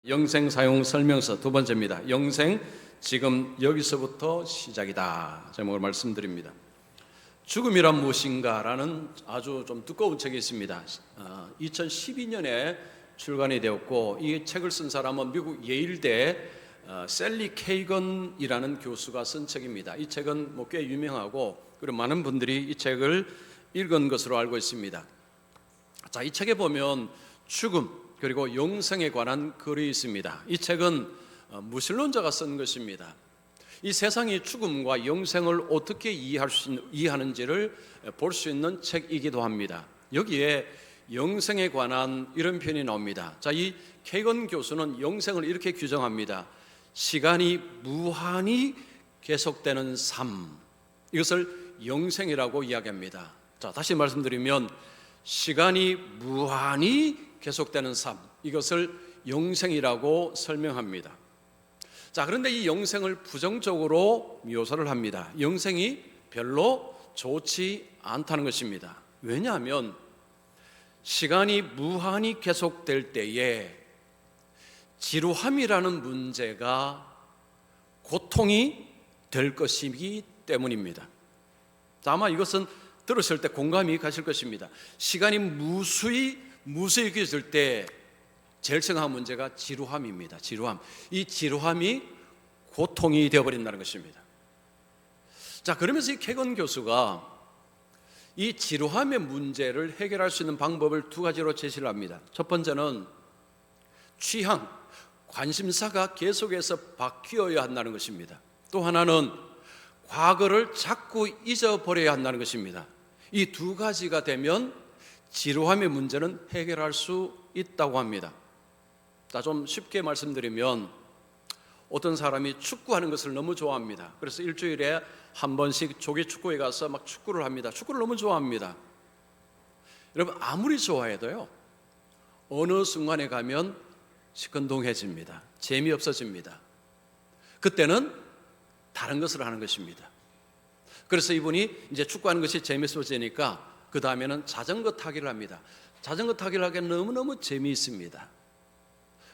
영생 사용 설명서 두 번째입니다. 영생 지금 여기서부터 시작이다. 제목을 말씀드립니다. 죽음이란 무엇인가라는 아주 좀 두꺼운 책이 있습니다. 2012년에 출간이 되었고 이 책을 쓴 사람은 미국 예일대 셀리 케이건이라는 교수가 쓴 책입니다. 이 책은 꽤 유명하고 그리고 많은 분들이 이 책을 읽은 것으로 알고 있습니다. 자, 이 책에 보면 죽음 그리고 영생에 관한 글이 있습니다. 이 책은 무신론자가 쓴 것입니다. 이 세상의 죽음과 영생을 어떻게 이해하는지를 볼 수 있는 책이기도 합니다. 여기에 영생에 관한 이런 표현이 나옵니다. 자, 이 케이건 교수는 영생을 이렇게 규정합니다. 시간이 무한히 계속되는 삶, 이것을 영생이라고 이야기합니다. 자, 다시 말씀드리면 시간이 무한히 계속되는 삶, 이것을 영생이라고 설명합니다. 자, 그런데 이 영생을 부정적으로 묘사를 합니다. 영생이 별로 좋지 않다는 것입니다. 왜냐하면 시간이 무한히 계속될 때에 지루함이라는 문제가 고통이 될 것이기 때문입니다. 자, 아마 이것은 들으실 때 공감이 가실 것입니다. 시간이 무수히 길어질 때 제일 생각한 문제가 지루함입니다. 지루함. 이 지루함이 고통이 되어버린다는 것입니다. 자, 그러면서 이 케건 교수가 이 지루함의 문제를 해결할 수 있는 방법을 두 가지로 제시를 합니다. 첫 번째는 취향, 관심사가 계속해서 바뀌어야 한다는 것입니다. 또 하나는 과거를 자꾸 잊어버려야 한다는 것입니다. 이 두 가지가 되면 지루함의 문제는 해결할 수 있다고 합니다. 자, 좀 쉽게 말씀드리면 어떤 사람이 축구하는 것을 너무 좋아합니다. 그래서 일주일에 한 번씩 조기 축구에 가서 막 축구를 합니다. 축구를 너무 좋아합니다. 여러분, 아무리 좋아해도요, 어느 순간에 가면 시큰둥해집니다. 재미없어집니다. 그때는 다른 것을 하는 것입니다. 그래서 이분이 이제 축구하는 것이 재미있어지니까 그 다음에는 자전거 타기를 합니다. 자전거 타기를 하기엔 너무너무 재미있습니다.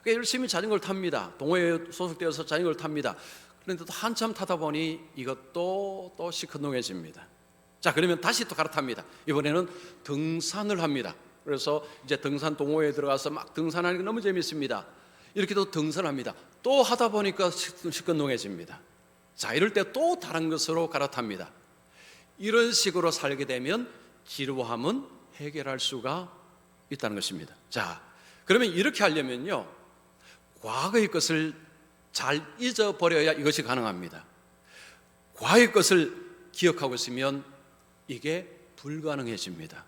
그러니까 열심히 자전거를 탑니다. 동호회에 소속되어서 자전거를 탑니다. 그런데 또 한참 타다 보니 이것도 또 시큰둥해집니다. 자, 그러면 다시 또 갈아탑니다. 이번에는 등산을 합니다. 그래서 이제 등산 동호회에 들어가서 막 등산하는 게 너무 재미있습니다. 이렇게 또 등산을 합니다. 또 하다 보니까 시큰둥해집니다. 자, 이럴 때 또 다른 것으로 갈아탑니다. 이런 식으로 살게 되면 지루함은 해결할 수가 있다는 것입니다. 자, 그러면 이렇게 하려면요, 과거의 것을 잘 잊어버려야 이것이 가능합니다. 과거의 것을 기억하고 있으면 이게 불가능해집니다.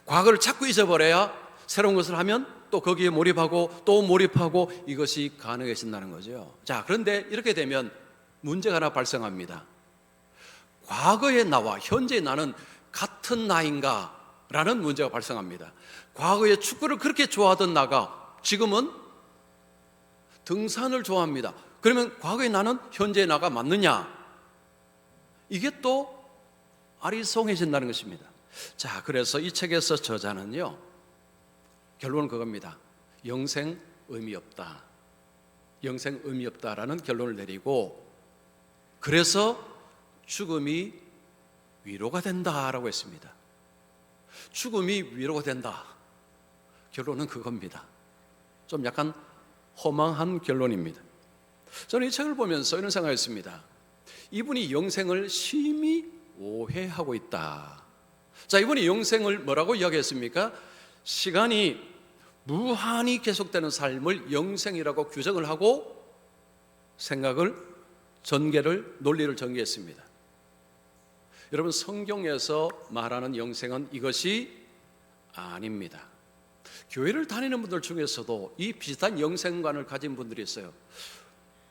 과거를 자꾸 잊어버려야 새로운 것을 하면 또 거기에 몰입하고 또 몰입하고 이것이 가능해진다는 거죠. 자, 그런데 이렇게 되면 문제가 하나 발생합니다. 과거의 나와 현재의 나는 같은 나인가? 라는 문제가 발생합니다. 과거에 축구를 그렇게 좋아하던 나가 지금은 등산을 좋아합니다. 그러면 과거의 나는 현재의 나가 맞느냐? 이게 또 아리송해진다는 것입니다. 자, 그래서 이 책에서 저자는요, 결론은 그겁니다. 영생 의미 없다. 영생 의미 없다라는 결론을 내리고, 그래서 죽음이 위로가 된다라고 했습니다. 죽음이 위로가 된다. 결론은 그겁니다. 좀 약간 허망한 결론입니다. 저는 이 책을 보면서 이런 생각했습니다. 이분이 영생을 심히 오해하고 있다. 자, 이분이 영생을 뭐라고 이야기했습니까? 시간이 무한히 계속되는 삶을 영생이라고 규정을 하고 논리를 전개했습니다. 여러분, 성경에서 말하는 영생은 이것이 아닙니다. 교회를 다니는 분들 중에서도 이 비슷한 영생관을 가진 분들이 있어요.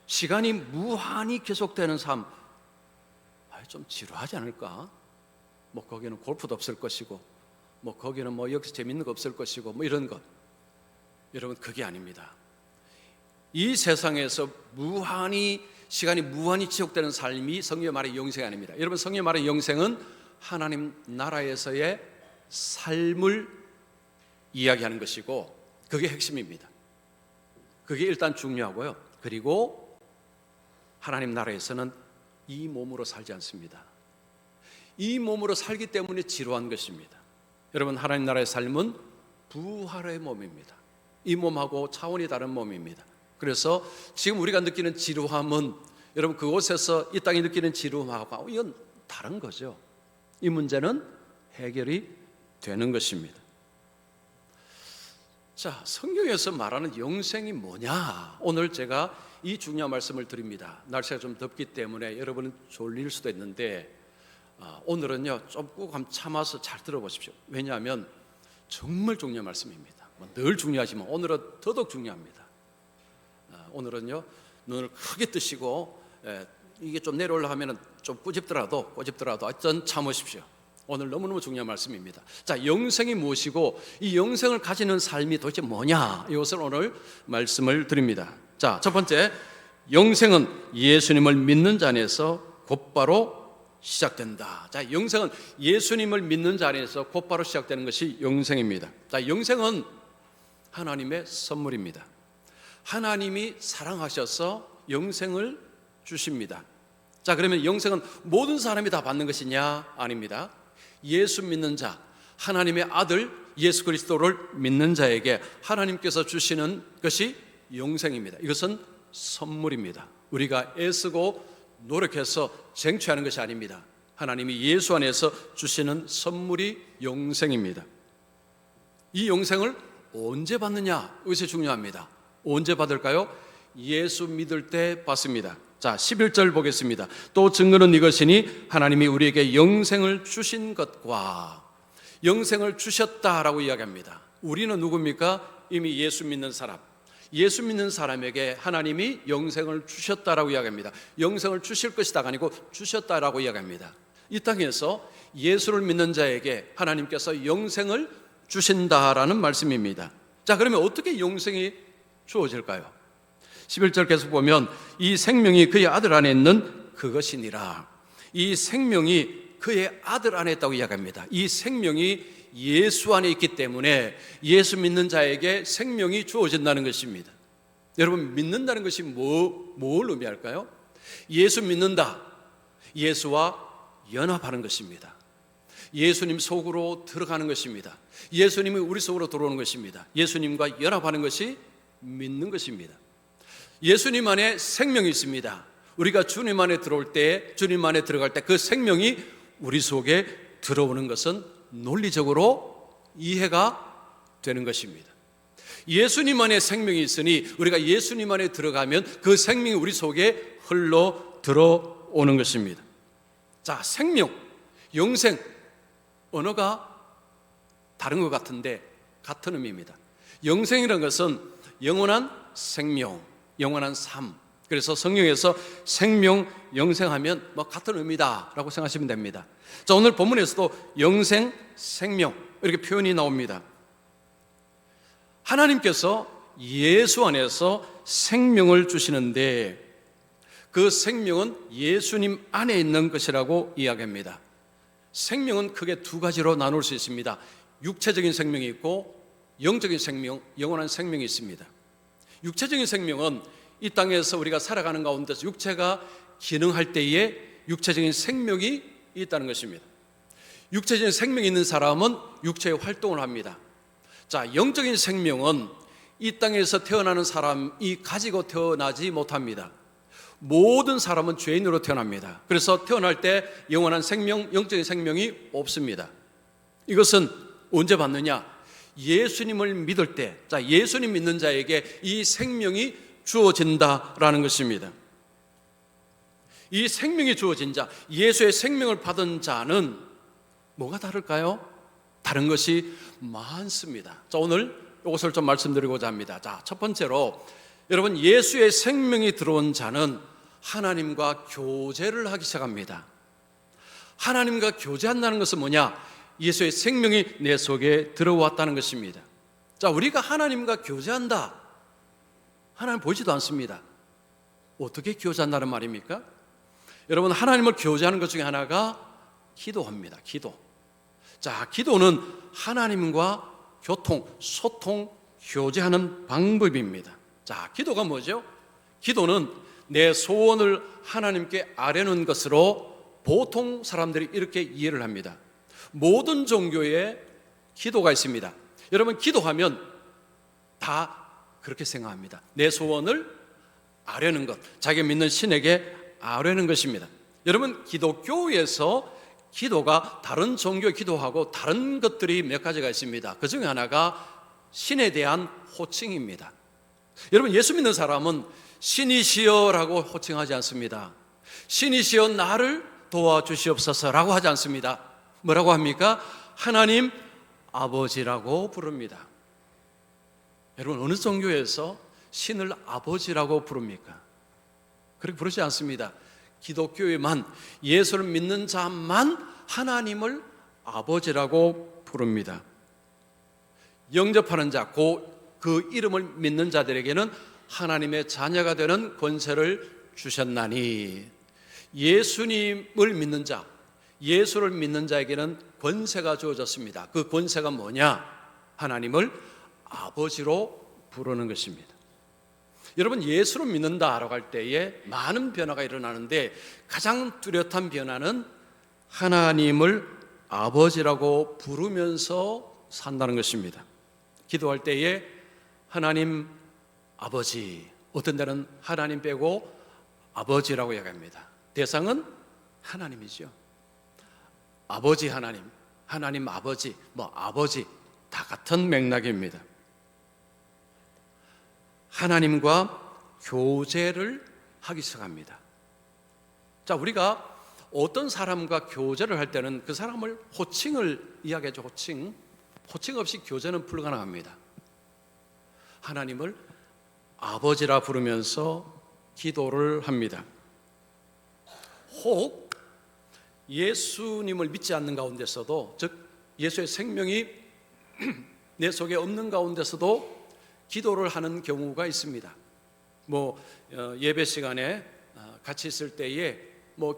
시간이 무한히 계속되는 삶, 좀 지루하지 않을까? 거기는 골프도 없을 것이고, 거기는 여기서 재밌는 거 없을 것이고, 이런 것. 여러분, 그게 아닙니다. 이 세상에서 시간이 무한히 지속되는 삶이 성경에 말하는 영생이 아닙니다. 여러분, 성경에 말하는 영생은 하나님 나라에서의 삶을 이야기하는 것이고 그게 핵심입니다. 그게 일단 중요하고요. 그리고 하나님 나라에서는 이 몸으로 살지 않습니다. 이 몸으로 살기 때문에 지루한 것입니다. 여러분, 하나님 나라의 삶은 부활의 몸입니다. 이 몸하고 차원이 다른 몸입니다. 그래서 지금 우리가 느끼는 지루함은 여러분 그곳에서 이 땅이 느끼는 지루함하고 이건 다른 거죠. 이 문제는 해결이 되는 것입니다. 자, 성경에서 말하는 영생이 뭐냐? 오늘 제가 이 중요한 말씀을 드립니다. 날씨가 좀 덥기 때문에 여러분은 졸릴 수도 있는데 오늘은요 좀 꾹 참아서 잘 들어보십시오. 왜냐하면 정말 중요한 말씀입니다. 늘 중요하지만 오늘은 더더욱 중요합니다. 오늘은요 눈을 크게 뜨시고 이게 좀 내려오려면 좀 꼬집더라도 어떤 참으십시오. 오늘 너무너무 중요한 말씀입니다. 자, 영생이 무엇이고 이 영생을 가지는 삶이 도대체 뭐냐, 이것을 오늘 말씀을 드립니다. 자, 첫 번째, 영생은 예수님을 믿는 자 안에서 곧바로 시작된다. 자, 영생은 예수님을 믿는 자 안에서 곧바로 시작되는 것이 영생입니다. 자, 영생은 하나님의 선물입니다. 하나님이 사랑하셔서 영생을 주십니다. 자, 그러면 영생은 모든 사람이 다 받는 것이냐? 아닙니다. 예수 믿는 자, 하나님의 아들 예수 그리스도를 믿는 자에게 하나님께서 주시는 것이 영생입니다. 이것은 선물입니다. 우리가 애쓰고 노력해서 쟁취하는 것이 아닙니다. 하나님이 예수 안에서 주시는 선물이 영생입니다. 이 영생을 언제 받느냐? 이것이 중요합니다. 언제 받을까요? 예수 믿을 때 받습니다. 자, 11절 보겠습니다. 또 증거는 이것이니 하나님이 우리에게 영생을 주신 것과 영생을 주셨다라고 이야기합니다. 우리는 누굽니까? 이미 예수 믿는 사람. 예수 믿는 사람에게 하나님이 영생을 주셨다라고 이야기합니다. 영생을 주실 것이다가 아니고 주셨다라고 이야기합니다. 이 땅에서 예수를 믿는 자에게 하나님께서 영생을 주신다라는 말씀입니다. 자, 그러면 어떻게 영생이 주어질까요? 11절 계속 보면 이 생명이 그의 아들 안에 있는 그것이니라. 이 생명이 그의 아들 안에 있다고 이야기합니다. 이 생명이 예수 안에 있기 때문에 예수 믿는 자에게 생명이 주어진다는 것입니다. 여러분, 믿는다는 것이 뭘 의미할까요? 예수 믿는다, 예수와 연합하는 것입니다. 예수님 속으로 들어가는 것입니다. 예수님이 우리 속으로 들어오는 것입니다. 예수님과 연합하는 것이 믿는 것입니다. 예수님 안에 생명이 있습니다. 우리가 주님 안에 들어올 때, 주님 안에 들어갈 때 그 생명이 우리 속에 들어오는 것은 논리적으로 이해가 되는 것입니다. 예수님 안에 생명이 있으니 우리가 예수님 안에 들어가면 그 생명이 우리 속에 흘러 들어오는 것입니다. 자, 생명, 영생, 언어가 다른 것 같은데 같은 의미입니다. 영생이라는 것은 영원한 생명, 영원한 삶. 그래서 성경에서 생명, 영생하면 같은 의미다라고 생각하시면 됩니다. 자, 오늘 본문에서도 영생, 생명 이렇게 표현이 나옵니다. 하나님께서 예수 안에서 생명을 주시는데 그 생명은 예수님 안에 있는 것이라고 이야기합니다. 생명은 크게 두 가지로 나눌 수 있습니다. 육체적인 생명이 있고 영적인 생명, 영원한 생명이 있습니다. 육체적인 생명은 이 땅에서 우리가 살아가는 가운데서 육체가 기능할 때에 육체적인 생명이 있다는 것입니다. 육체적인 생명이 있는 사람은 육체의 활동을 합니다. 자, 영적인 생명은 이 땅에서 태어나는 사람이 가지고 태어나지 못합니다. 모든 사람은 죄인으로 태어납니다. 그래서 태어날 때 영원한 생명, 영적인 생명이 없습니다. 이것은 언제 받느냐? 예수님을 믿을 때, 자, 예수님 믿는 자에게 이 생명이 주어진다라는 것입니다. 이 생명이 주어진 자, 예수의 생명을 받은 자는 뭐가 다를까요? 다른 것이 많습니다. 자, 오늘 이것을 좀 말씀드리고자 합니다. 자, 첫 번째로 여러분, 예수의 생명이 들어온 자는 하나님과 교제를 하기 시작합니다. 하나님과 교제한다는 것은 뭐냐? 예수의 생명이 내 속에 들어왔다는 것입니다. 자, 우리가 하나님과 교제한다. 하나님 보이지도 않습니다. 어떻게 교제한다는 말입니까? 여러분, 하나님을 교제하는 것 중에 하나가 기도합니다. 기도. 자, 기도는 하나님과 교통, 소통, 교제하는 방법입니다. 자, 기도가 뭐죠? 기도는 내 소원을 하나님께 아뢰는 것으로 보통 사람들이 이렇게 이해를 합니다. 모든 종교에 기도가 있습니다. 여러분, 기도하면 다 그렇게 생각합니다. 내 소원을 아뢰는 것, 자기가 믿는 신에게 아뢰는 것입니다. 여러분, 기독교에서 기도가 다른 종교 기도하고 다른 것들이 몇 가지가 있습니다. 그 중에 하나가 신에 대한 호칭입니다. 여러분, 예수 믿는 사람은 신이시여라고 호칭하지 않습니다. 신이시여 나를 도와주시옵소서라고 하지 않습니다. 뭐라고 합니까? 하나님 아버지라고 부릅니다. 여러분, 어느 종교에서 신을 아버지라고 부릅니까? 그렇게 부르지 않습니다. 기독교에만, 예수를 믿는 자만 하나님을 아버지라고 부릅니다. 영접하는 자, 그 이름을 믿는 자들에게는 하나님의 자녀가 되는 권세를 주셨나니, 예수님을 믿는 자, 예수를 믿는 자에게는 권세가 주어졌습니다. 그 권세가 뭐냐? 하나님을 아버지로 부르는 것입니다. 여러분, 예수를 믿는다라고 할 때에 많은 변화가 일어나는데 가장 뚜렷한 변화는 하나님을 아버지라고 부르면서 산다는 것입니다. 기도할 때에 하나님 아버지, 어떤 데는 하나님 빼고 아버지라고 이야기합니다. 대상은 하나님이죠. 아버지 하나님, 하나님 아버지, 아버지 다 같은 맥락입니다. 하나님과 교제를 하기 시작합니다. 자, 우리가 어떤 사람과 교제를 할 때는 그 사람을 호칭을 이야기하죠. 호칭 없이 교제는 불가능합니다. 하나님을 아버지라 부르면서 기도를 합니다. 혹 예수님을 믿지 않는 가운데서도, 즉 예수의 생명이 내 속에 없는 가운데서도 기도를 하는 경우가 있습니다. 예배 시간에 같이 있을 때에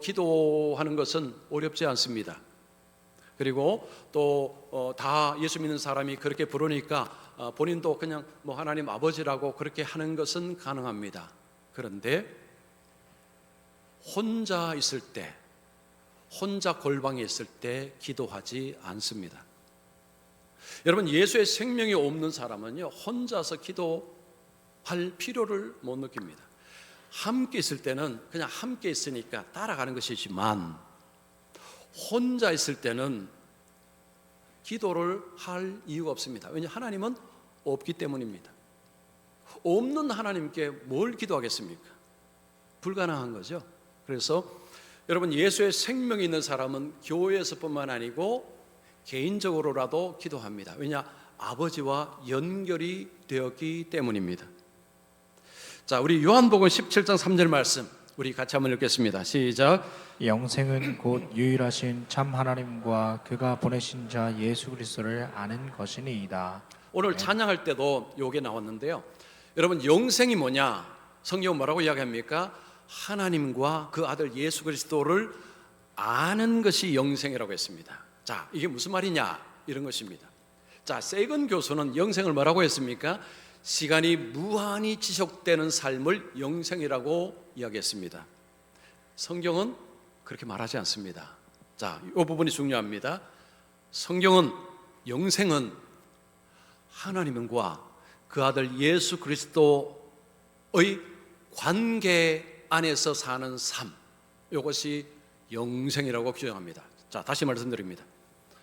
기도하는 것은 어렵지 않습니다. 그리고 또 다 예수 믿는 사람이 그렇게 부르니까 본인도 그냥 하나님 아버지라고 그렇게 하는 것은 가능합니다. 그런데 혼자 있을 때, 혼자 골방에 있을 때 기도하지 않습니다. 여러분, 예수의 생명이 없는 사람은요, 혼자서 기도할 필요를 못 느낍니다. 함께 있을 때는 그냥 함께 있으니까 따라가는 것이지만, 혼자 있을 때는 기도를 할 이유가 없습니다. 왜냐하면 하나님은 없기 때문입니다. 없는 하나님께 뭘 기도하겠습니까? 불가능한 거죠. 그래서 여러분, 예수의 생명이 있는 사람은 교회에서뿐만 아니고 개인적으로라도 기도합니다. 왜냐? 아버지와 연결이 되었기 때문입니다. 자, 우리 요한복음 17장 3절 말씀 우리 같이 한번 읽겠습니다. 시작. 영생은 곧 유일하신 참 하나님과 그가 보내신 자 예수 그리스도를 아는 것이니이다. 오늘 찬양할 때도 요게 나왔는데요. 여러분, 영생이 뭐냐? 성경은 뭐라고 이야기합니까? 하나님과 그 아들 예수 그리스도를 아는 것이 영생이라고 했습니다. 자, 이게 무슨 말이냐? 이런 것입니다. 자, 세건 교수는 영생을 뭐라고 했습니까? 시간이 무한히 지속되는 삶을 영생이라고 이야기했습니다. 성경은 그렇게 말하지 않습니다. 자, 이 부분이 중요합니다. 성경은 영생은 하나님과 그 아들 예수 그리스도의 관계 안에서 사는 삶, 이것이 영생이라고 규정합니다. 자, 다시 말씀드립니다.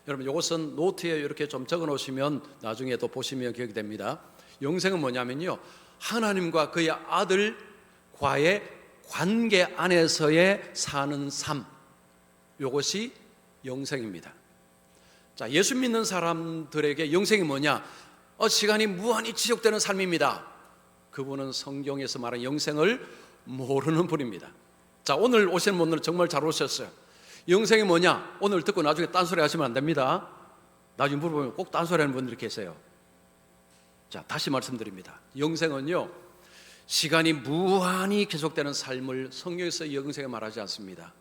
여러분, 이것은 노트에 이렇게 좀 적어 놓으시면 나중에 또 보시면 기억이 됩니다. 영생은 뭐냐면요, 하나님과 그의 아들과의 관계 안에서의 사는 삶, 이것이 영생입니다. 자, 예수 믿는 사람들에게 영생이 뭐냐? 시간이 무한히 지속되는 삶입니다. 그분은 성경에서 말한 영생을 모르는 분입니다. 자, 오늘 오신 분들은 정말 잘 오셨어요. 영생이 뭐냐? 오늘 듣고 나중에 딴소리 하시면 안 됩니다. 나중에 물어보면 꼭 딴소리 하는 분들이 계세요. 자, 다시 말씀드립니다. 영생은요, 시간이 무한히 계속되는 삶을 성경에서 영생에 말하지 않습니다.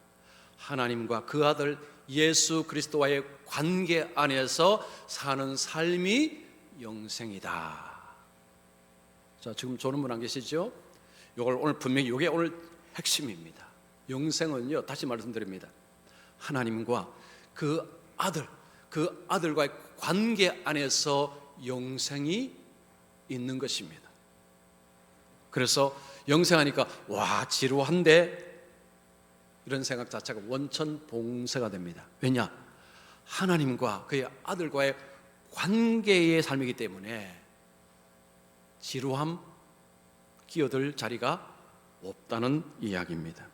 하나님과 그 아들 예수 그리스도와의 관계 안에서 사는 삶이 영생이다. 자, 지금 조는 분 안 계시죠? 이걸 오늘 분명히 이게 오늘 핵심입니다. 영생은요, 다시 말씀드립니다. 하나님과 그 아들과의 관계 안에서 영생이 있는 것입니다. 그래서 영생하니까 와, 지루한데 이런 생각 자체가 원천봉쇄가 됩니다. 왜냐? 하나님과 그의 아들과의 관계의 삶이기 때문에 지루함, 끼어들 자리가 없다는 이야기입니다.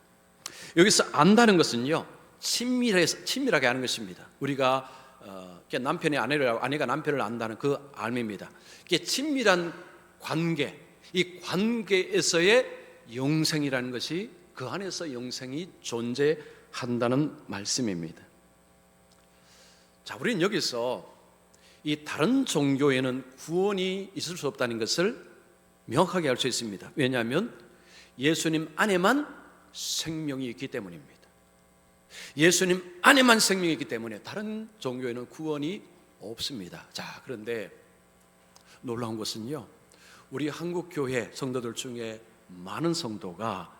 여기서 안다는 것은요, 친밀하게 아는 것입니다. 우리가 남편이 아내가 남편을 안다는 그 알입니다. 이게 친밀한 관계, 이 관계에서의 영생이라는 것이, 그 안에서 영생이 존재한다는 말씀입니다. 자, 우리는 여기서 이 다른 종교에는 구원이 있을 수 없다는 것을 명확하게 알 수 있습니다. 왜냐하면 예수님 안에만 생명이 있기 때문입니다. 예수님 안에만 생명이 있기 때문에 다른 종교에는 구원이 없습니다. 자, 그런데 놀라운 것은요, 우리 한국교회 성도들 중에 많은 성도가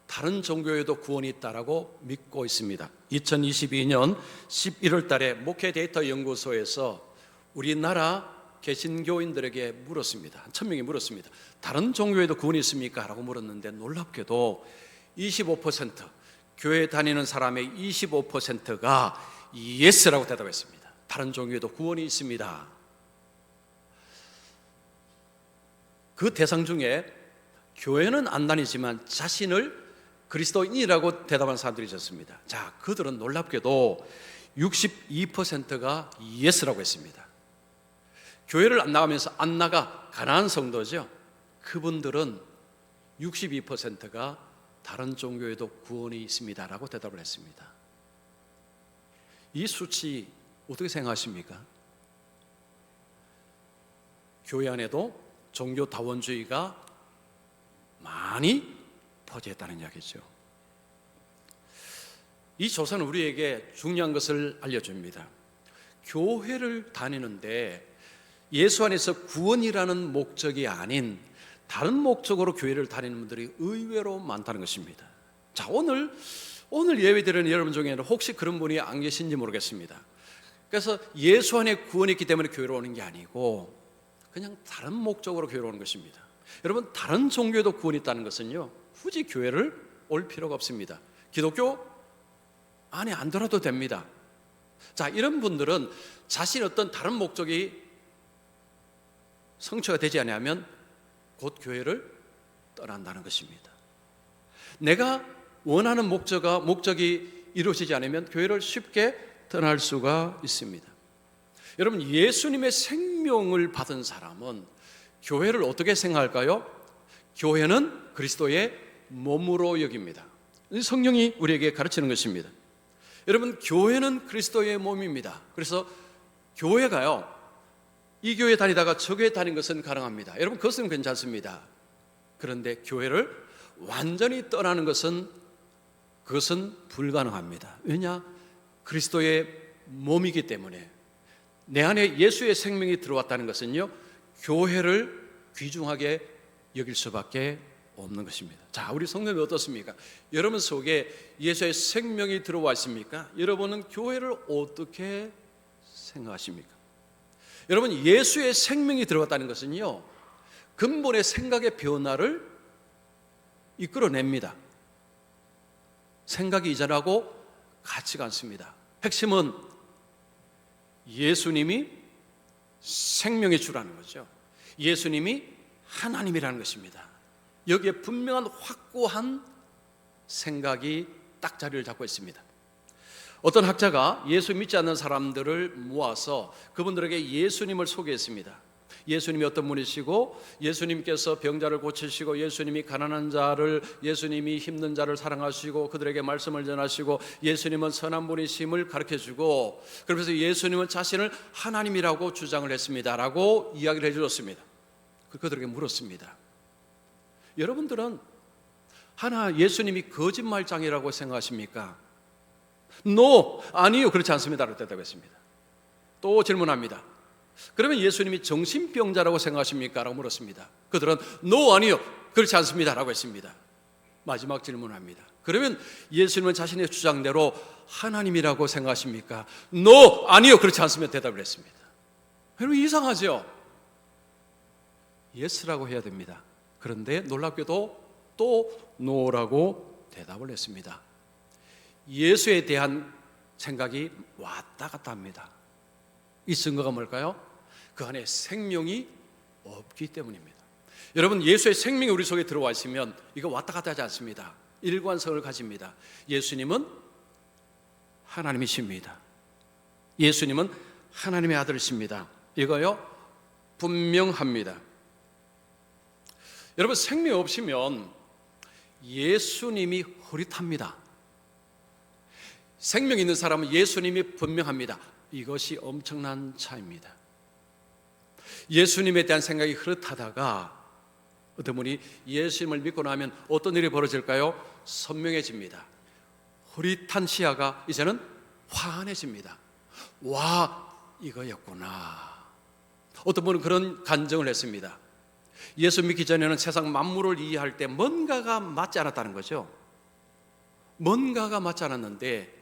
다른 종교에도 구원이 있다라고 믿고 있습니다. 2022년 11월 달에 목회 데이터 연구소에서 우리나라 개신교인들에게 물었습니다. 1000명이 물었습니다. 다른 종교에도 구원이 있습니까? 라고 물었는데 놀랍게도 25%, 교회 다니는 사람의 25%가 예스라고 대답했습니다. 다른 종교에도 구원이 있습니다. 그 대상 중에 교회는 안 다니지만 자신을 그리스도인이라고 대답한 사람들이 있었습니다. 자, 그들은 놀랍게도 62%가 예스라고 했습니다. 교회를 안 나가면서 안 나가 가난한 성도죠. 그분들은 62%가 다른 종교에도 구원이 있습니다라고 대답을 했습니다. 이 수치 어떻게 생각하십니까? 교회 안에도 종교 다원주의가 많이 퍼져 있다는 이야기죠. 이 조사는 우리에게 중요한 것을 알려줍니다. 교회를 다니는데 예수 안에서 구원이라는 목적이 아닌 다른 목적으로 교회를 다니는 분들이 의외로 많다는 것입니다. 자, 오늘 예배드리는 여러분 중에는 혹시 그런 분이 안 계신지 모르겠습니다. 그래서 예수 안에 구원이 있기 때문에 교회로 오는 게 아니고 그냥 다른 목적으로 교회로 오는 것입니다. 여러분, 다른 종교에도 구원이 있다는 것은요, 굳이 교회를 올 필요가 없습니다. 기독교 안에 안 들어도 됩니다. 자, 이런 분들은 자신의 어떤 다른 목적이 성취가 되지 않으면 곧 교회를 떠난다는 것입니다. 내가 원하는 목적이 이루어지지 않으면 교회를 쉽게 떠날 수가 있습니다. 여러분, 예수님의 생명을 받은 사람은 교회를 어떻게 생각할까요? 교회는 그리스도의 몸으로 여깁니다. 성령이 우리에게 가르치는 것입니다. 여러분, 교회는 그리스도의 몸입니다. 그래서 교회가요, 이 교회 다니다가 저 교회 다닌 것은 가능합니다. 여러분, 그것은 괜찮습니다. 그런데 교회를 완전히 떠나는 것은 불가능합니다. 왜냐? 그리스도의 몸이기 때문에. 내 안에 예수의 생명이 들어왔다는 것은요, 교회를 귀중하게 여길 수밖에 없는 것입니다. 자, 우리 성도님이 어떻습니까? 여러분 속에 예수의 생명이 들어와 있습니까? 여러분은 교회를 어떻게 생각하십니까? 여러분, 예수의 생명이 들어갔다는 것은요, 근본의 생각의 변화를 이끌어냅니다. 생각이 이전하고 같지가 않습니다. 핵심은 예수님이 생명의 주라는 거죠. 예수님이 하나님이라는 것입니다. 여기에 분명한 확고한 생각이 딱 자리를 잡고 있습니다. 어떤 학자가 예수 믿지 않는 사람들을 모아서 그분들에게 예수님을 소개했습니다. 예수님이 어떤 분이시고, 예수님께서 병자를 고치시고, 예수님이 가난한 자를, 예수님이 힘든 자를 사랑하시고 그들에게 말씀을 전하시고, 예수님은 선한 분이심을 가르쳐주고, 그러면서 예수님은 자신을 하나님이라고 주장을 했습니다 라고 이야기를 해주었습니다. 그들에게 물었습니다. 여러분들은 예수님이 거짓말장이라고 생각하십니까? No, 아니요, 그렇지 않습니다 라고 대답했습니다. 또 질문합니다. 그러면 예수님이 정신병자라고 생각하십니까? 라고 물었습니다. 그들은 No, 아니요, 그렇지 않습니다 라고 했습니다. 마지막 질문합니다. 그러면 예수님은 자신의 주장대로 하나님이라고 생각하십니까? No, 아니요, 그렇지 않습니다 대답을 했습니다. 여러분 이상하죠? Yes라고 해야 됩니다. 그런데 놀랍게도 또 No라고 대답을 했습니다. 예수에 대한 생각이 왔다 갔다 합니다. 이 증거가 뭘까요? 그 안에 생명이 없기 때문입니다. 여러분 예수의 생명이 우리 속에 들어와 있으면 이거 왔다 갔다 하지 않습니다. 일관성을 가집니다. 예수님은 하나님이십니다. 예수님은 하나님의 아들이십니다. 이거요 분명합니다. 여러분 생명 없으면 예수님이 흐릿합니다. 생명 있는 사람은 예수님이 분명합니다. 이것이 엄청난 차이입니다. 예수님에 대한 생각이 흐릿하다가 어떤 분이 예수님을 믿고 나면 어떤 일이 벌어질까요? 선명해집니다. 흐릿한 시야가 이제는 환해집니다. 와, 이거였구나. 어떤 분은 그런 간증을 했습니다. 예수 믿기 전에는 세상 만물을 이해할 때 뭔가가 맞지 않았다는 거죠. 뭔가가 맞지 않았는데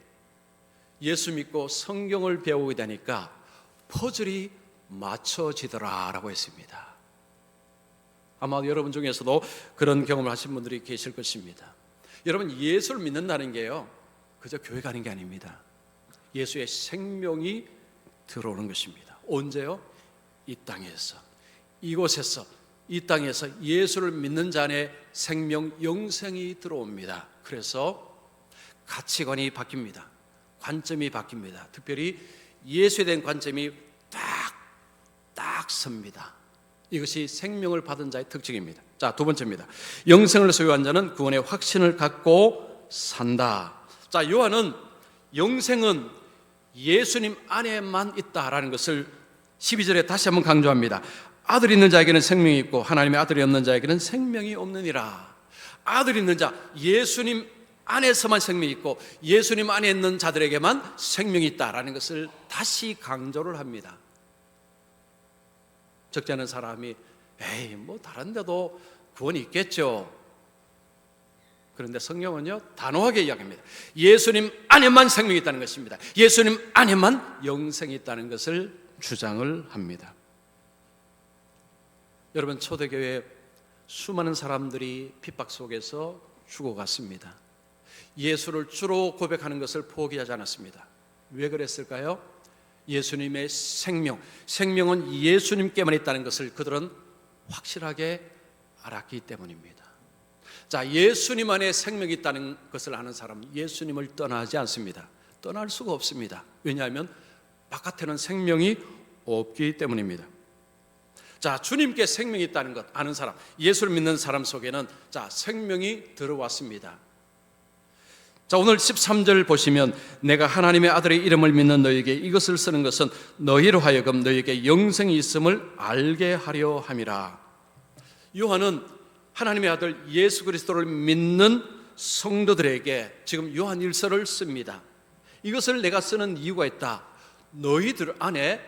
예수 믿고 성경을 배우게 되니까 퍼즐이 맞춰지더라라고 했습니다. 아마 여러분 중에서도 그런 경험을 하신 분들이 계실 것입니다. 여러분 예수를 믿는다는 게요 그저 교회 가는 게 아닙니다. 예수의 생명이 들어오는 것입니다. 언제요? 이 땅에서, 이곳에서, 이 땅에서 예수를 믿는 자 안에 생명, 영생이 들어옵니다. 그래서 가치관이 바뀝니다. 관점이 바뀝니다. 특별히 예수에 대한 관점이 딱 섭니다. 이것이 생명을 받은 자의 특징입니다. 자, 두 번째입니다. 영생을 소유한 자는 구원의 확신을 갖고 산다. 자, 요한은 영생은 예수님 안에만 있다라는 것을 12절에 다시 한번 강조합니다. 아들 있는 자에게는 생명이 있고 하나님의 아들이 없는 자에게는 생명이 없느니라. 아들 있는 자, 예수님 안에서만 생명이 있고 예수님 안에 있는 자들에게만 생명이 있다라는 것을 다시 강조를 합니다. 적지 않은 사람이 에이 뭐 다른 데도 구원이 있겠죠. 그런데 성경은요 단호하게 이야기합니다. 예수님 안에만 생명이 있다는 것입니다. 예수님 안에만 영생이 있다는 것을 주장을 합니다. 여러분 초대교회 수많은 사람들이 핍박 속에서 죽어갔습니다. 예수를 주로 고백하는 것을 포기하지 않았습니다. 왜 그랬을까요? 예수님의 생명은 예수님께만 있다는 것을 그들은 확실하게 알았기 때문입니다. 자, 예수님 안에 생명이 있다는 것을 아는 사람은 예수님을 떠나지 않습니다. 떠날 수가 없습니다. 왜냐하면 바깥에는 생명이 없기 때문입니다. 자, 주님께 생명이 있다는 것 아는 사람, 예수를 믿는 사람 속에는 자, 생명이 들어왔습니다. 자, 오늘 13절 보시면 내가 하나님의 아들의 이름을 믿는 너희에게 이것을 쓰는 것은 너희로 하여금 너희에게 영생이 있음을 알게 하려 함이라. 요한은 하나님의 아들 예수 그리스도를 믿는 성도들에게 지금 요한 1서를 씁니다. 이것을 내가 쓰는 이유가 있다. 너희들 안에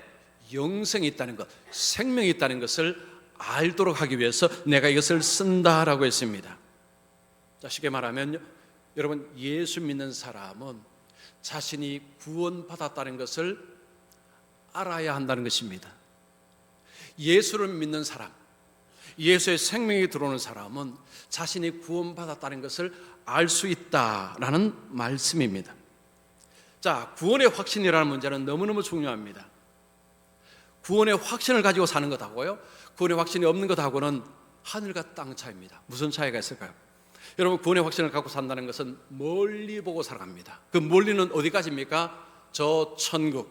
영생이 있다는 것, 생명이 있다는 것을 알도록 하기 위해서 내가 이것을 쓴다라고 했습니다. 자, 쉽게 말하면 여러분 예수 믿는 사람은 자신이 구원받았다는 것을 알아야 한다는 것입니다. 예수를 믿는 사람, 예수의 생명이 들어오는 사람은 자신이 구원받았다는 것을 알 수 있다라는 말씀입니다. 자, 구원의 확신이라는 문제는 너무너무 중요합니다. 구원의 확신을 가지고 사는 것하고요, 구원의 확신이 없는 것하고는 하늘과 땅 차이입니다. 무슨 차이가 있을까요? 여러분 구원의 확신을 갖고 산다는 것은 멀리 보고 살아갑니다. 그 멀리는 어디까지입니까? 저 천국,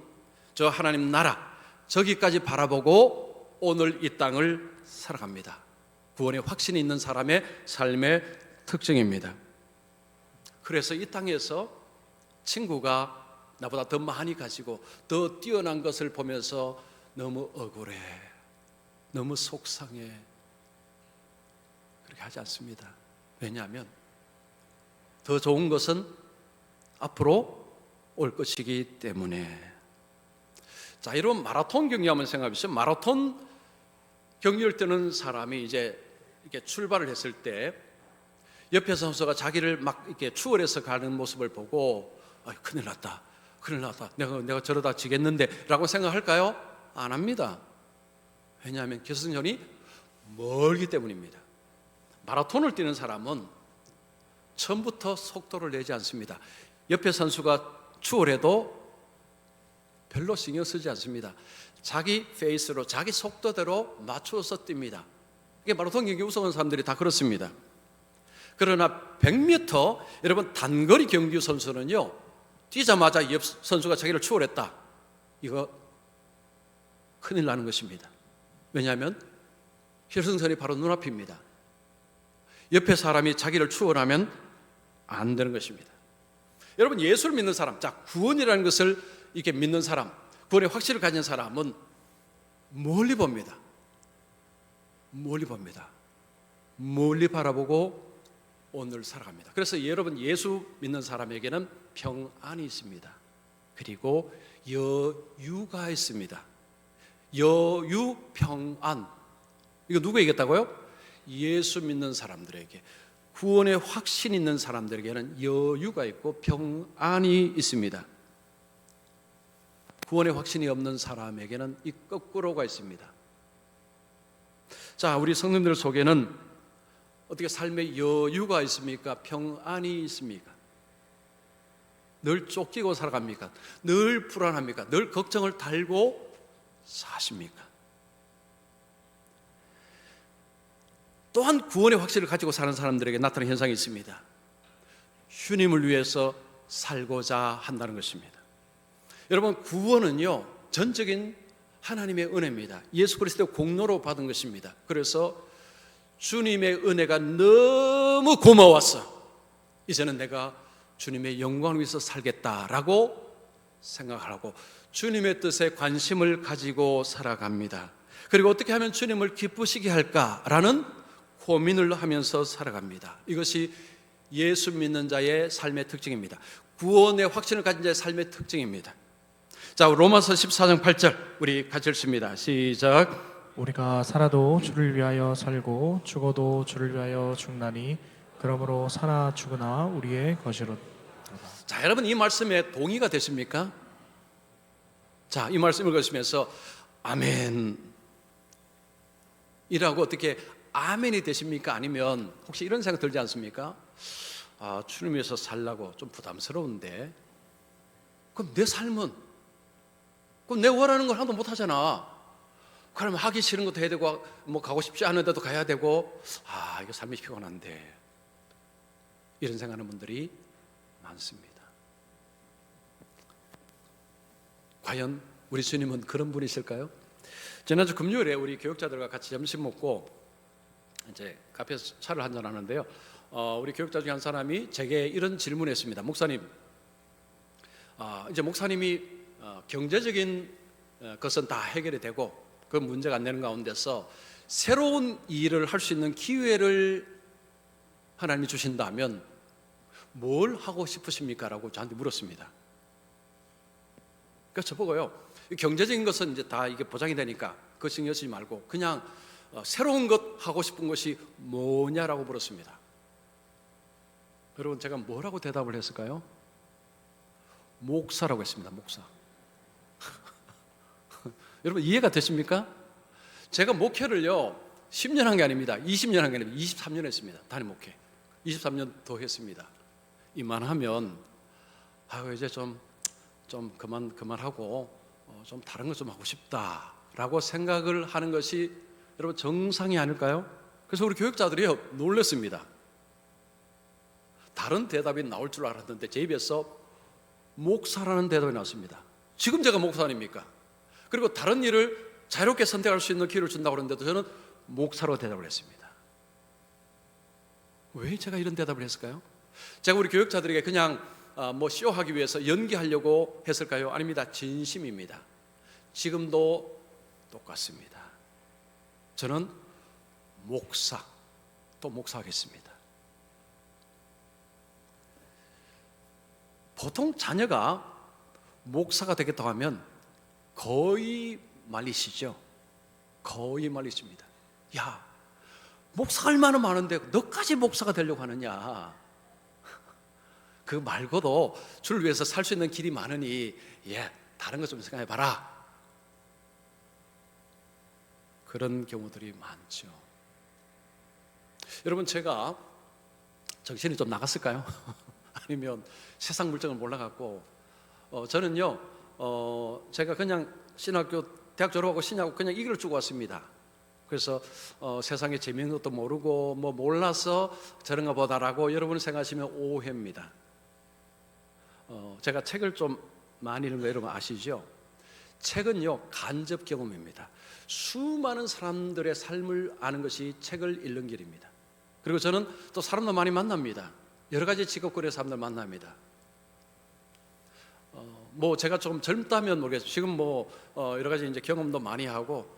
저 하나님 나라, 저기까지 바라보고 오늘 이 땅을 살아갑니다. 구원의 확신이 있는 사람의 삶의 특징입니다. 그래서 이 땅에서 친구가 나보다 더 많이 가지고 더 뛰어난 것을 보면서 너무 억울해, 너무 속상해, 그렇게 하지 않습니다. 왜냐하면 더 좋은 것은 앞으로 올 것이기 때문에. 자, 이런 마라톤 경기 한번 생각해 보세요. 마라톤 경기를 뛰는 사람이 이제 이렇게 출발을 했을 때 옆에 선수가 자기를 막 이렇게 추월해서 가는 모습을 보고 큰일 났다, 큰일 났다, 내가 저러다 지겠는데라고 생각할까요? 안 합니다. 왜냐하면 결승전이 멀기 때문입니다. 마라톤을 뛰는 사람은 처음부터 속도를 내지 않습니다. 옆에 선수가 추월해도 별로 신경 쓰지 않습니다. 자기 페이스로 자기 속도대로 맞추어서 뜁니다. 이게 마라톤 경기 우승하는 사람들이 다 그렇습니다. 그러나 100m 여러분 단거리 경기 선수는요, 뛰자마자 옆 선수가 자기를 추월했다, 이거 큰일 나는 것입니다. 왜냐하면 결승선이 바로 눈앞입니다. 옆에 사람이 자기를 추월하면 안 되는 것입니다. 여러분, 예수를 믿는 사람, 자, 구원이라는 것을 이렇게 믿는 사람, 구원의 확신을 가진 사람은 멀리 봅니다. 멀리 봅니다. 멀리 바라보고 오늘 살아갑니다. 그래서 여러분, 예수 믿는 사람에게는 평안이 있습니다. 그리고 여유가 있습니다. 여유, 평안. 이거 누구 얘기했다고요? 예수 믿는 사람들에게, 구원의 확신 있는 사람들에게는 여유가 있고 평안이 있습니다. 구원의 확신이 없는 사람에게는 이 거꾸로가 있습니다. 자, 우리 성도님들 속에는 어떻게 삶의 여유가 있습니까? 평안이 있습니까? 늘 쫓기고 살아갑니까? 늘 불안합니까? 늘 걱정을 달고 사십니까? 또한 구원의 확신을 가지고 사는 사람들에게 나타나는 현상이 있습니다. 주님을 위해서 살고자 한다는 것입니다. 여러분, 구원은요, 전적인 하나님의 은혜입니다. 예수 그리스도의 공로로 받은 것입니다. 그래서 주님의 은혜가 너무 고마워서 이제는 내가 주님의 영광을 위해서 살겠다라고 생각하고 주님의 뜻에 관심을 가지고 살아갑니다. 그리고 어떻게 하면 주님을 기쁘시게 할까라는 고민을 하면서 살아갑니다. 이것이 예수 믿는 자의 삶의 특징입니다. 구원의 확신을 가진 자의 삶의 특징입니다. 자, 로마서 14장 8절 우리 같이 읽습니다. 시작. 우리가 살아도 주를 위하여 살고 죽어도 주를 위하여 죽나니 그러므로 사나 죽으나 우리의 것이로다. 자, 여러분, 이 말씀에 동의가 되십니까? 자, 이 말씀을 읽으시면서 아멘 이라고 어떻게 아멘이 되십니까? 아니면 혹시 이런 생각 들지 않습니까? 주님 위해서 살라고 좀 부담스러운데, 그럼 내 삶은, 그럼 내 원하는 걸 하나도 못 하잖아. 그러면 하기 싫은 것도 해야 되고, 뭐 가고 싶지 않은 데도 가야 되고, 이거 삶이 피곤한데, 이런 생각하는 분들이 많습니다. 과연 우리 주님은 그런 분이실까요? 지난주 금요일에 우리 교육자들과 같이 점심 먹고 이제 카페에서 차를 한잔 하는데요, 우리 교육자 중에 한 사람이 제게 이런 질문을 했습니다. 목사님, 이제 목사님이 경제적인 것은 다 해결이 되고 그 문제가 안 되는 가운데서 새로운 일을 할 수 있는 기회를 하나님이 주신다면 뭘 하고 싶으십니까? 라고 저한테 물었습니다. 그래서 저보고요, 경제적인 것은 이제 다 이게 보장이 되니까 그거 신경 쓰지 말고 그냥 새로운 것 하고 싶은 것이 뭐냐라고 물었습니다. 여러분, 제가 뭐라고 대답을 했을까요? 목사라고 했습니다. 목사. 여러분, 이해가 되십니까? 제가 목회를요 10년 한 게 아닙니다. 20년 한 게 아닙니다. 23년 했습니다. 단임 목회 23년 더 했습니다. 이만하면 이제 좀 그만하고 좀 다른 것 좀 하고 싶다라고 생각을 하는 것이 여러분 정상이 아닐까요? 그래서 우리 교육자들이요 놀랐습니다. 다른 대답이 나올 줄 알았는데 제 입에서 목사라는 대답이 나왔습니다. 지금 제가 목사 아닙니까? 그리고 다른 일을 자유롭게 선택할 수 있는 기회를 준다고 그러는데도 저는 목사로 대답을 했습니다. 왜 제가 이런 대답을 했을까요? 제가 우리 교육자들에게 그냥 뭐 쇼하기 위해서 연기하려고 했을까요? 아닙니다. 진심입니다. 지금도 똑같습니다. 저는 목사, 또 목사하겠습니다. 보통 자녀가 목사가 되겠다고 하면 거의 말리시죠. 거의 말리십니다. 야, 목사가 얼마나 많은데 너까지 목사가 되려고 하느냐. 그 말고도 주를 위해서 살 수 있는 길이 많으니 다른 것 좀 생각해봐라. 그런 경우들이 많죠. 여러분, 제가 정신이 좀 나갔을까요? 아니면 세상 물정을 몰라갖고 저는요 제가 그냥 신학교 대학 졸업하고 신학교 그냥 이 길을 쭉 왔습니다. 그래서 세상에 재미있는 것도 모르고 뭐 몰라서 저런가 보다라고 여러분이 생각하시면 오해입니다. 제가 책을 좀 많이 읽는 거 여러분 아시죠? 책은요 간접 경험입니다. 수많은 사람들의 삶을 아는 것이 책을 읽는 길입니다. 그리고 저는 또 사람도 많이 만납니다. 여러 가지 직업군의 사람들 만납니다. 뭐 제가 좀 젊다면 모르겠어요. 지금 뭐 여러 가지 이제 경험도 많이 하고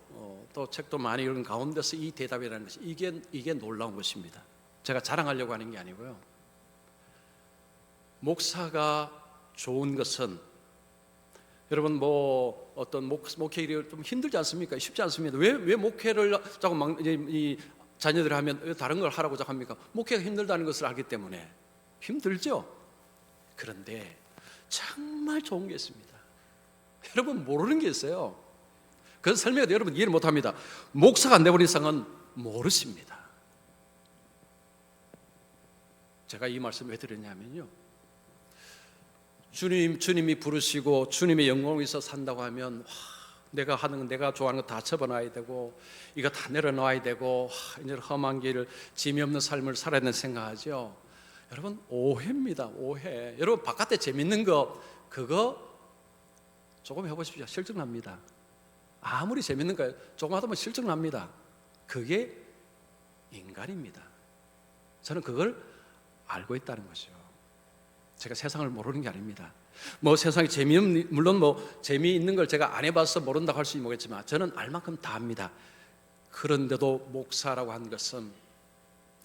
또 책도 많이 읽은 가운데서 이 대답이라는 것이 이게 놀라운 것입니다. 제가 자랑하려고 하는 게 아니고요. 목사가 좋은 것은 여러분 뭐 어떤 목회 일이 좀 힘들지 않습니까? 쉽지 않습니다. 왜 목회를 자꾸 이 자녀들이 하면 왜 다른 걸 하라고 자꾸 합니까? 목회가 힘들다는 것을 알기 때문에 힘들죠. 그런데 정말 좋은 게 있습니다. 여러분 모르는 게 있어요. 그래서 설명해도 여러분 이해를 못합니다. 목사가 안 되버린 이상은 모르십니다. 제가 이 말씀 왜 드렸냐면요, 주님이 부르시고 주님의 영광을 위해서 산다고 하면 내가 하는 건 내가 좋아하는 거 다 접어놔야 되고 이거 다 내려놔야 되고 이제 험한 길을 재미없는 삶을 살아야 된다는 생각하죠. 여러분 오해입니다. 오해. 여러분 바깥에 재밌는 거 그거 조금 해보십시오. 실증납니다. 아무리 재밌는 거 조금 하다 보면 실증납니다. 그게 인간입니다. 저는 그걸 알고 있다는 거죠. 제가 세상을 모르는 게 아닙니다. 뭐 세상에 물론 뭐 재미있는 걸 제가 안 해봐서 모른다고 할 수 있겠지만 저는 알 만큼 다 압니다. 그런데도 목사라고 하는 것은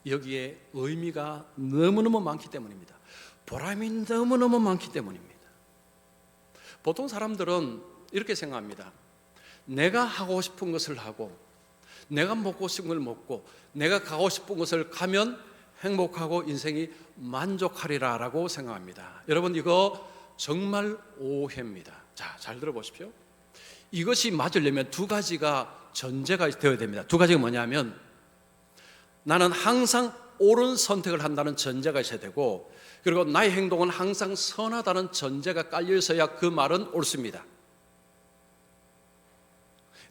여기에 의미가 너무너무 많기 때문입니다. 보람이 너무너무 많기 때문입니다. 보통 사람들은 이렇게 생각합니다. 내가 하고 싶은 것을 하고 내가 먹고 싶은 걸 먹고 내가 가고 싶은 곳을 가면 행복하고 인생이 만족하리라 라고 생각합니다. 여러분 이거 정말 오해입니다. 자, 잘 들어보십시오. 이것이 맞으려면 두 가지가 전제가 되어야 됩니다. 두 가지가 뭐냐면 나는 항상 옳은 선택을 한다는 전제가 있어야 되고, 그리고 나의 행동은 항상 선하다는 전제가 깔려 있어야 그 말은 옳습니다.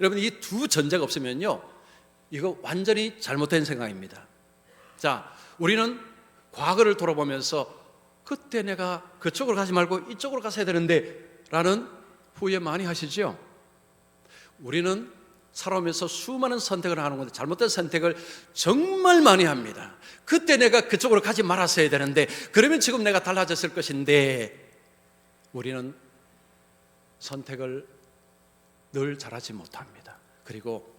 여러분 이 두 전제가 없으면요 이거 완전히 잘못된 생각입니다. 자, 우리는 과거를 돌아보면서 그때 내가 그쪽으로 가지 말고 이쪽으로 갔어야 되는데 라는 후회 많이 하시죠? 우리는 살아오면서 수많은 선택을 하는 건데 잘못된 선택을 정말 많이 합니다. 그때 내가 그쪽으로 가지 말았어야 되는데 그러면 지금 내가 달라졌을 것인데 우리는 선택을 늘 잘하지 못합니다. 그리고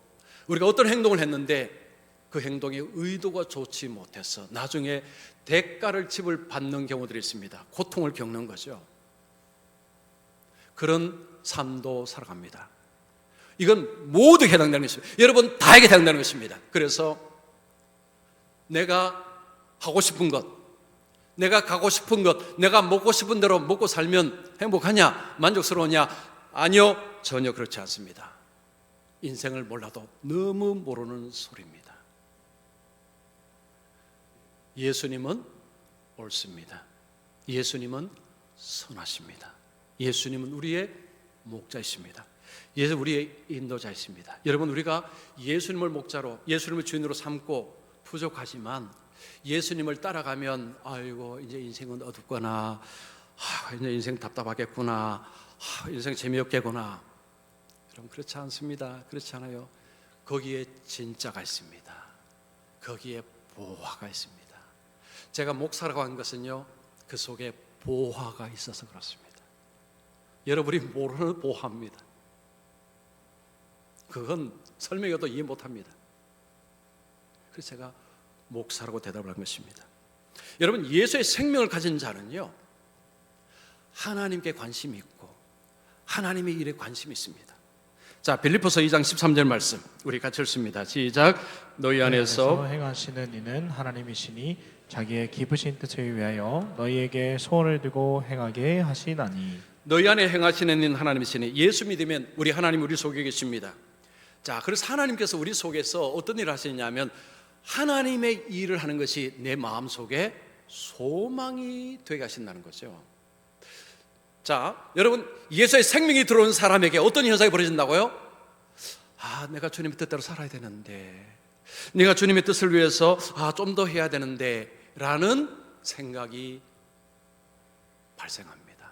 우리가 어떤 행동을 했는데 그 행동의 의도가 좋지 못해서 나중에 대가를 지불받는 경우들이 있습니다. 고통을 겪는 거죠. 그런 삶도 살아갑니다. 이건 모두 해당되는 것입니다. 여러분 다에게 해당되는 것입니다. 그래서 내가 하고 싶은 것, 내가 가고 싶은 것, 내가 먹고 싶은 대로 먹고 살면 행복하냐? 만족스러우냐? 아니요, 전혀 그렇지 않습니다. 인생을 몰라도 너무 모르는 소리입니다. 예수님은 옳습니다. 예수님은 선하십니다. 예수님은 우리의 목자이십니다. 예수 우리의 인도자이십니다. 여러분 우리가 예수님을 목자로 예수님을 주인으로 삼고 부족하지만 예수님을 따라가면 아이고 이제 인생은 어둡구나, 이제 인생 답답하겠구나, 인생 재미없겠구나. 여러분 그렇지 않습니다. 그렇지 않아요. 거기에 진짜가 있습니다. 거기에 보화가 있습니다. 제가 목사라고 한 것은요 그 속에 보화가 있어서 그렇습니다. 여러분이 모르는 보화입니다. 그건 설명해도 이해 못합니다. 그래서 제가 목사라고 대답을 한 것입니다. 여러분 예수의 생명을 가진 자는요 하나님께 관심이 있고 하나님의 일에 관심이 있습니다. 자, 빌립보서 2장 13절 말씀 우리 같이 읽습니다. 시작. 너희 안에서 행하시는 이는 하나님이시니 자기의 기쁘신 뜻을 위하여 너희에게 소원을 두고 행하게 하시나니. 너희 안에 행하시는 이는 하나님이시니, 예수 믿으면 우리 하나님 우리 속에 계십니다. 자, 그래서 하나님께서 우리 속에서 어떤 일을 하시냐면 하나님의 일을 하는 것이 내 마음속에 소망이 되게 하신다는 거죠. 자, 여러분, 예수의 생명이 들어온 사람에게 어떤 현상이 벌어진다고요? 내가 주님의 뜻대로 살아야 되는데, 내가 주님의 뜻을 위해서 좀 더 해야 되는데 라는 생각이 발생합니다.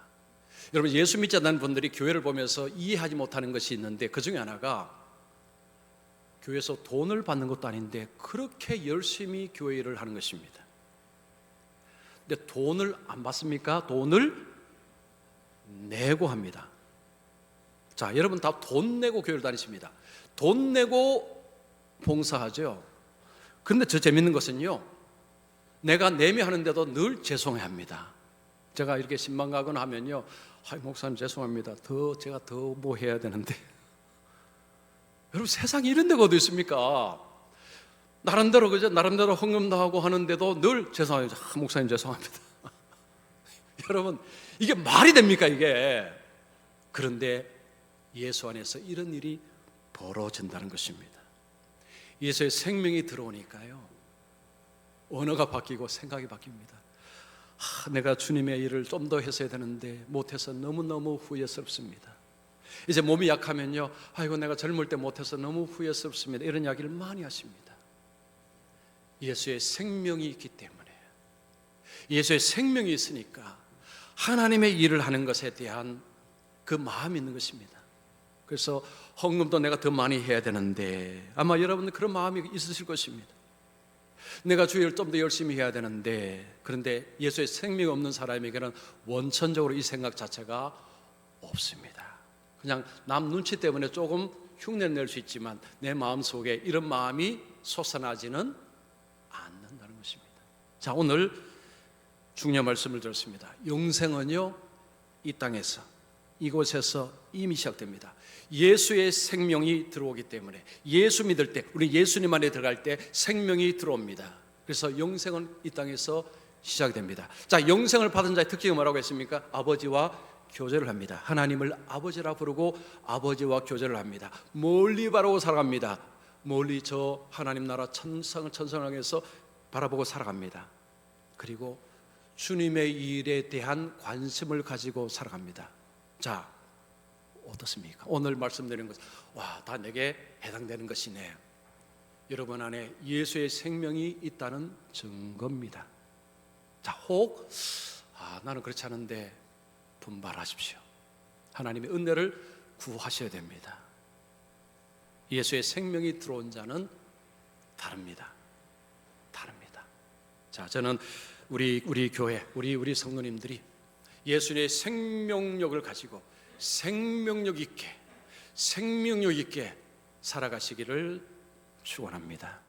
여러분, 예수 믿지 않는 분들이 교회를 보면서 이해하지 못하는 것이 있는데, 그 중에 하나가 교회에서 돈을 받는 것도 아닌데 그렇게 열심히 교회 일을 하는 것입니다. 근데 돈을 안 받습니까? 돈을 내고 합니다. 자, 여러분 다 돈 내고 교회를 다니십니다. 돈 내고 봉사하죠. 그런데 저 재밌는 것은요, 내가 내며 하는데도 늘 죄송해합니다. 제가 이렇게 신방 가거나 하면요, 목사님 죄송합니다. 제가 더 뭐 해야 되는데. 여러분, 세상에 이런 데가 어디 있습니까? 나름대로 헌금도 하고 하는데도 늘 죄송합니다. 목사님 죄송합니다. 여러분, 이게 말이 됩니까 이게? 그런데 예수 안에서 이런 일이 벌어진다는 것입니다. 예수의 생명이 들어오니까요, 언어가 바뀌고 생각이 바뀝니다. 내가 주님의 일을 좀 더 했어야 되는데 못해서 너무너무 후회스럽습니다. 이제 몸이 약하면요, 아이고 내가 젊을 때 못해서 너무 후회스럽습니다. 이런 이야기를 많이 하십니다. 예수의 생명이 있기 때문에, 예수의 생명이 있으니까 하나님의 일을 하는 것에 대한 그 마음이 있는 것입니다. 그래서 헌금도 내가 더 많이 해야 되는데, 아마 여러분들 그런 마음이 있으실 것입니다. 내가 주일을 좀 더 열심히 해야 되는데, 그런데 예수의 생명이 없는 사람에게는 원천적으로 이 생각 자체가 없습니다. 그냥 남 눈치 때문에 조금 흉내를 낼 수 있지만 내 마음속에 이런 마음이 솟아나지는 않는다는 것입니다. 자, 오늘 중요한 말씀을 들었습니다. 영생은요, 이 땅에서, 이곳에서 이미 시작됩니다. 예수의 생명이 들어오기 때문에, 예수 믿을 때, 우리 예수님 안에 들어갈 때 생명이 들어옵니다. 그래서 영생은 이 땅에서 시작됩니다. 자, 영생을 받은 자의 특징이 뭐라고 했습니까? 아버지와 교제를 합니다. 하나님을 아버지라 부르고 아버지와 교제를 합니다. 멀리 바라보고 살아갑니다. 멀리 저 하나님 나라 천상을 향해서 바라보고 살아갑니다. 그리고 주님의 일에 대한 관심을 가지고 살아갑니다. 자, 어떻습니까? 오늘 말씀드리는 것, 다 내게 해당되는 것이네. 여러분 안에 예수의 생명이 있다는 증거입니다. 자, 혹 나는 그렇지 않은데 분발하십시오. 하나님의 은혜를 구하셔야 됩니다. 예수의 생명이 들어온 자는 다릅니다. 자, 저는 우리 교회, 우리 성도님들이 예수님의 생명력을 가지고 생명력 있게 살아가시기를 축원합니다.